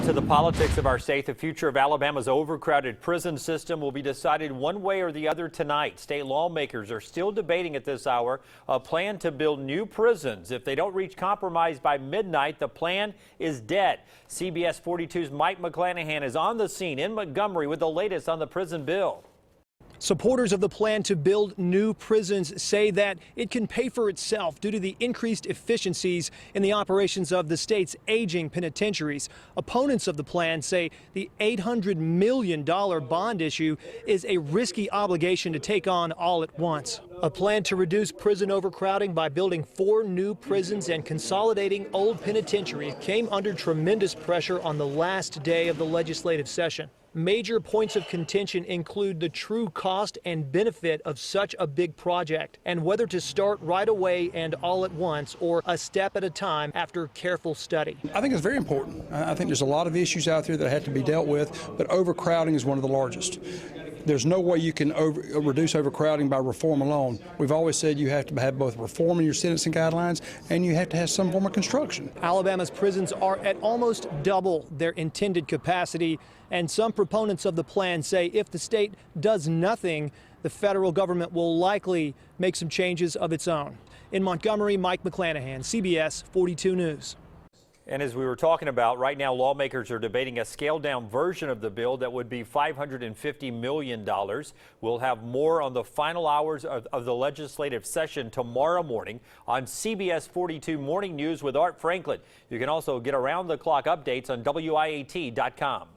To the politics of our state, the future of Alabama's overcrowded prison system will be decided one way or the other tonight. State lawmakers are still debating at this hour a plan to build new prisons. If they don't reach compromise by midnight, the plan is dead. CBS 42's Mike McClanahan is on the scene in Montgomery with the latest on the prison bill. Supporters of the plan to build new prisons say that it can pay for itself due to the increased efficiencies in the operations of the state's aging penitentiaries. Opponents of the plan say the $800 million bond issue is a risky obligation to take on all at once. A plan to reduce prison overcrowding by building 4 new prisons and consolidating old penitentiaries came under tremendous pressure on the last day of the legislative session. Major points of contention include the true cost and benefit of such a big project and whether to start right away and all at once or a step at a time after careful study. I think it's very important. I think there's a lot of issues out there that have to be dealt with, but overcrowding is one of the largest. There's no way you can reduce overcrowding by reform alone. We've always said you have to have both reform in your sentencing guidelines and you have to have some form of construction. Alabama's prisons are at almost double their intended capacity, and some proponents of the plan say if the state does nothing, the federal government will likely make some changes of its own. In Montgomery, Mike McClanahan, CBS 42 News. And as we were talking about, right now lawmakers are debating a scaled-down version of the bill that would be $550 million. We'll have more on the final hours of the legislative session tomorrow morning on CBS 42 Morning News with Art Franklin. You can also get around-the-clock updates on WIAT.com.